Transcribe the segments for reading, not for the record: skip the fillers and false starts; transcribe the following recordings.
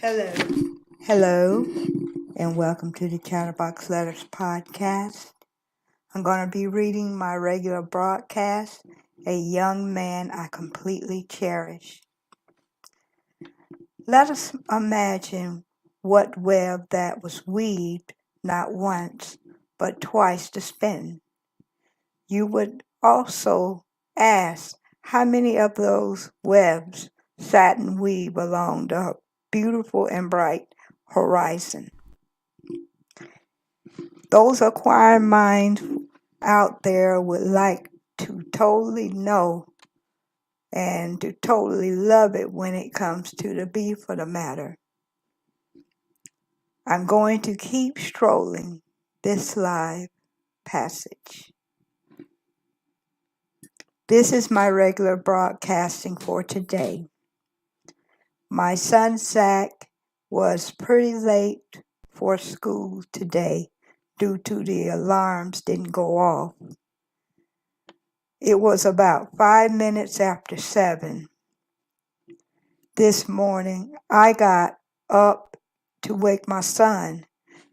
Hello. Hello, and welcome to the Chatterbox Letters podcast. I'm going to be reading my regular broadcast, A Young Man I Completely Cherish. Let us imagine what web that was weaved not once, but twice to spin. You would also ask how many of those webs sat and weave along the beautiful and bright horizon. Those acquiring minds out there would like to totally know and to totally love it when it comes to the beef of the matter. I'm going to keep strolling this live passage. This is my regular broadcasting for today. My son Zach was pretty late for school today due to the alarms didn't go off. It was about 5 minutes after 7 this morning. I got up to wake my son.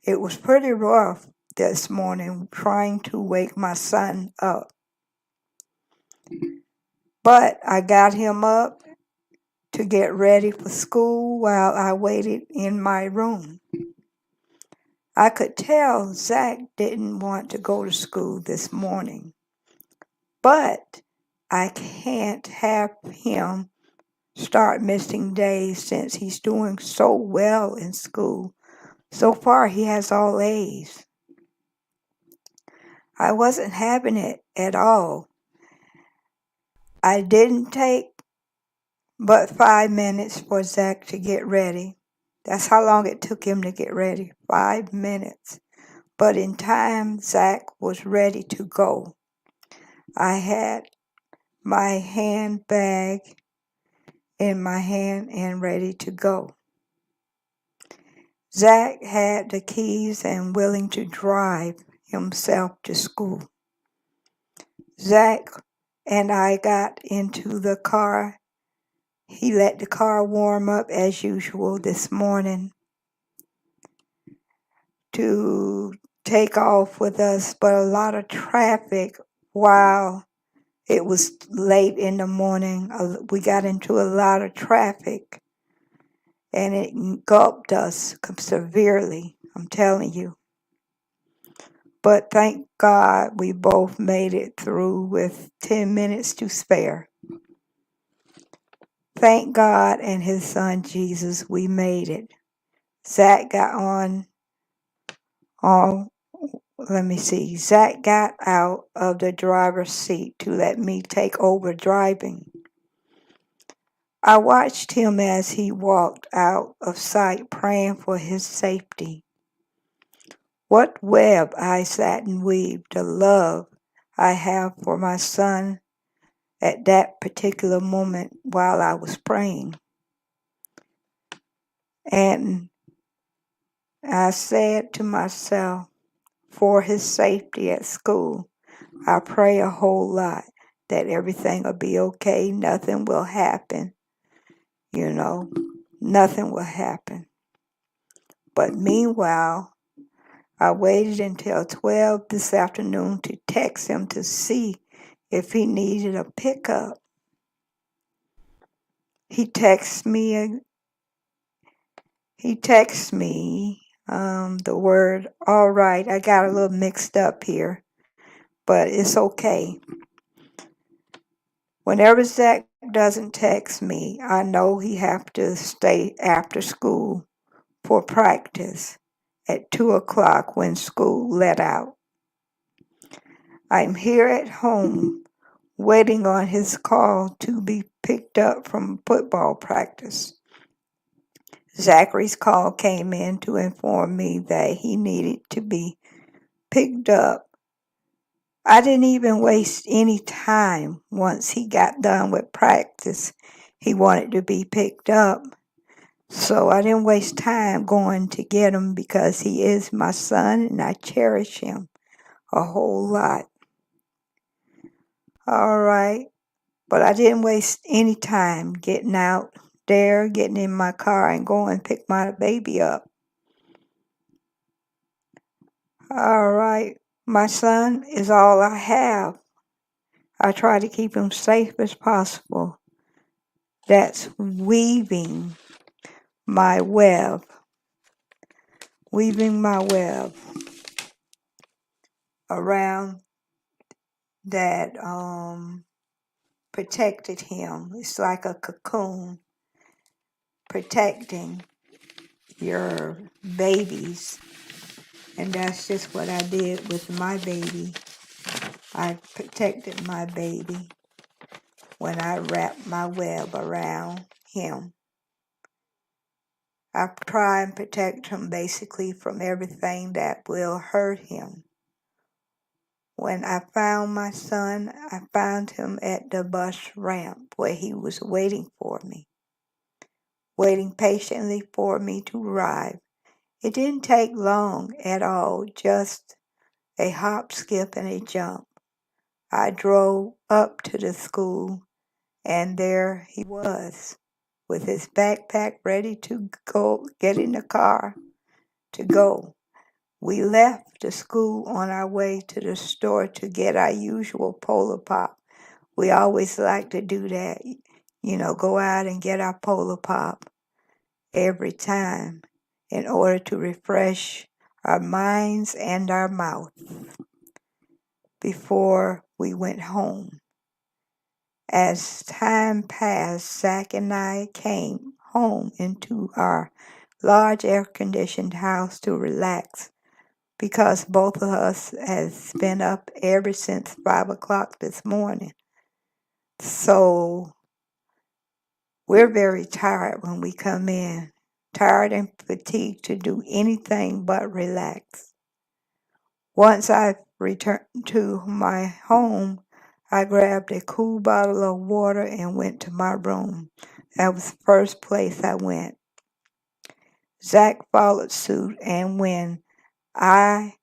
It was pretty rough this morning trying to wake my son up. But I got him up to get ready for school while I waited in my room. I could tell Zach didn't want to go to school this morning, but I can't have him start missing days since he's doing so well in school. So far, he has all A's. I wasn't having it at all. I didn't take but 5 minutes for Zach to get ready. That's how long it took him to get ready, 5 minutes. But in time, Zach was ready to go. I had my handbag in my hand and ready to go. Zach had the keys and willing to drive himself to school. Zach and I got into the car. He let the car warm up as usual this morning to take off with us, but a lot of traffic while it was late in the morning. We got into a lot of traffic and it engulfed us severely, I'm telling you. But thank God we both made it through with 10 minutes to spare. Thank God and his son Jesus, we made it. Zach got Zach got out of the driver's seat to let me take over driving. I watched him as he walked out of sight, praying for his safety. What web I sat and weaved, the love I have for my son at that particular moment while I was praying. And I said to myself, for his safety at school, I pray a whole lot that everything will be okay, nothing will happen, nothing will happen. But meanwhile, I waited until 12 this afternoon to text him to see if he needed a pickup. He texts me the word, all right. I got a little mixed up here, but it's okay. Whenever Zach doesn't text me, I know he have to stay after school for practice at 2 o'clock when school let out. I'm here at home waiting on his call to be picked up from football practice. Zachary's call came in to inform me that he needed to be picked up. I didn't even waste any time. Once he got done with practice, he wanted to be picked up. So I didn't waste time going to get him because he is my son and I cherish him a whole lot. All right. But I didn't waste any time getting out, dare getting in my car and go and pick my baby up. All right, my son is all I have. I try to keep him safe as possible. That's weaving my web. Weaving my web around that protected him. It's like a cocoon protecting your babies. And that's just what I did with my baby. I protected my baby when I wrapped my web around him. I try and protect him basically from everything that will hurt him. When I found my son, I found him at the bus ramp where he was waiting for me, waiting patiently for me to arrive. It didn't take long at all, just a hop, skip, and a jump. I drove up to the school, and there he was, with his backpack ready to go, get in the car to go. We left the school on our way to the store to get our usual Polar Pop. We always like to do that, go out and get our Polar Pop every time in order to refresh our minds and our mouth before we went home. As time passed, Zach and I came home into our large air-conditioned house to relax because both of us has been up ever since 5 o'clock this morning. So we're very tired when we come in, tired and fatigued to do anything but relax. Once I returned to my home, I grabbed a cool bottle of water and went to my room. That was the first place I went. Zach followed suit, and when I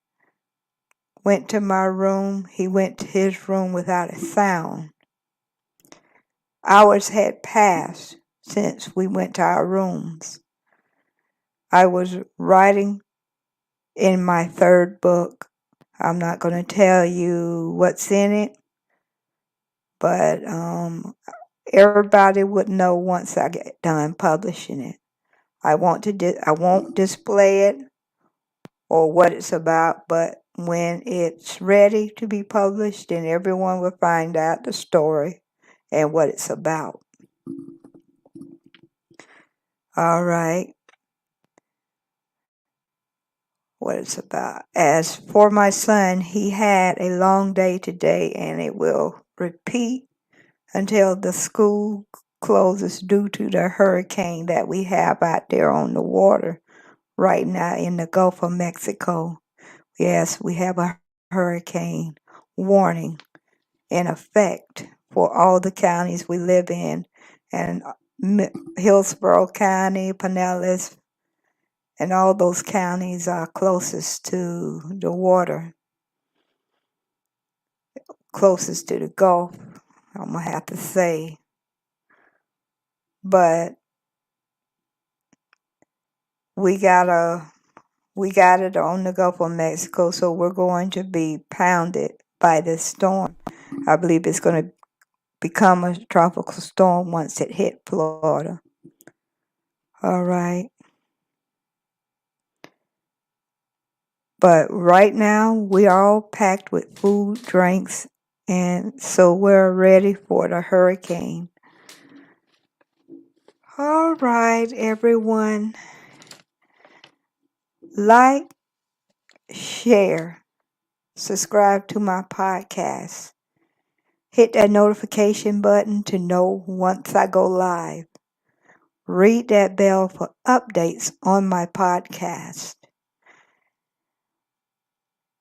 went to my room, he went to his room without a sound. Hours had passed since we went to our rooms. I was writing in my third book. I'm not going to tell you what's in it, but everybody would know once I get done publishing it. I won't display it or what it's about, but when it's ready to be published, then everyone will find out the story and what it's about. All right. What it's about. As for my son, he had a long day today, and it will repeat until the school closes due to the hurricane that we have out there on the water right now in the Gulf of Mexico. Yes, we have a hurricane warning in effect for all the counties we live in, and Hillsborough County, Pinellas, and all those counties are closest to the water, closest to the Gulf, I'm going to have to say. But we got it on the Gulf of Mexico, so we're going to be pounded by this storm. I believe it's going to become a tropical storm once it hit Florida. All right. But right now, we are all packed with food, drinks, and so we're ready for the hurricane. All right, everyone. Like, share, subscribe to my podcast. Hit that notification button to know once I go live. Read that bell for updates on my podcast.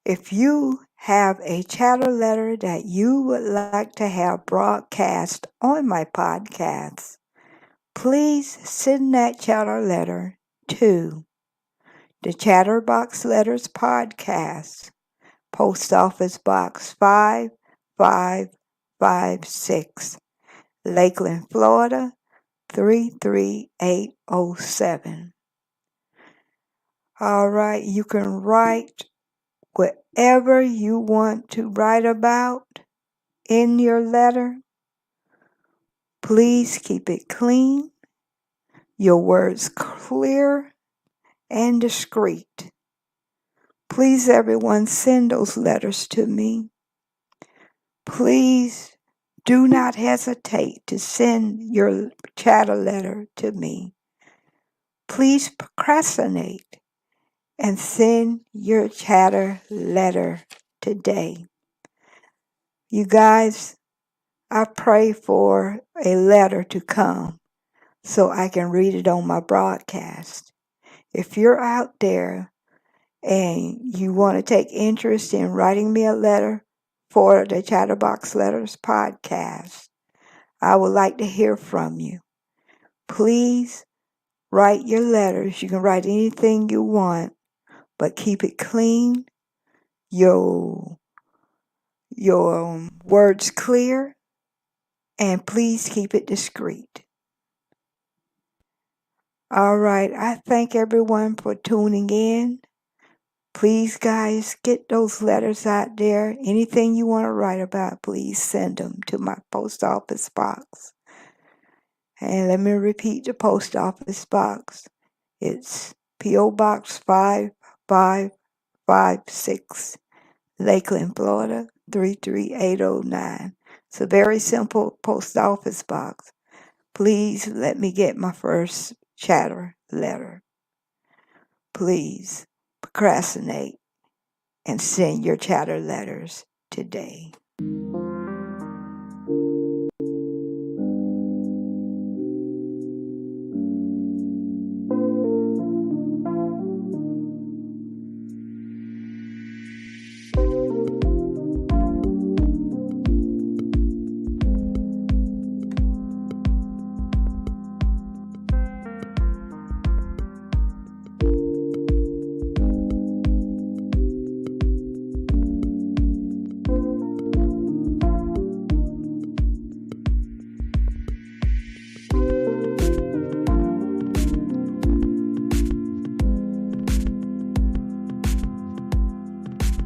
If you have a chatter letter that you would like to have broadcast on my podcast, please send that chatter letter to the Chatterbox Letters Podcast, Post Office Box 5556, Lakeland, Florida 33807. All right, you can write whatever you want to write about in your letter. Please keep it clean, your words clear and discreet. Please, everyone, send those letters to me. Please do not hesitate to send your chatter letter to me. Please procrastinate and send your chatter letter today. You guys, I pray for a letter to come so I can read it on my broadcast. If you're out there and you want to take interest in writing me a letter for the Chatterbox Letters podcast, I would like to hear from you. Please write your letters. You can write anything you want, but keep it clean, your words clear, and please keep it discreet. All right, I thank everyone for tuning in. Please, guys, get those letters out there. Anything you want to write about, please send them to my post office box. And let me repeat the post office box. It's P.O. Box 5556, Lakeland, Florida, 33809. It's a very simple post office box. Please let me get my first chatter letter. Please procrastinate and send your chatter letters today.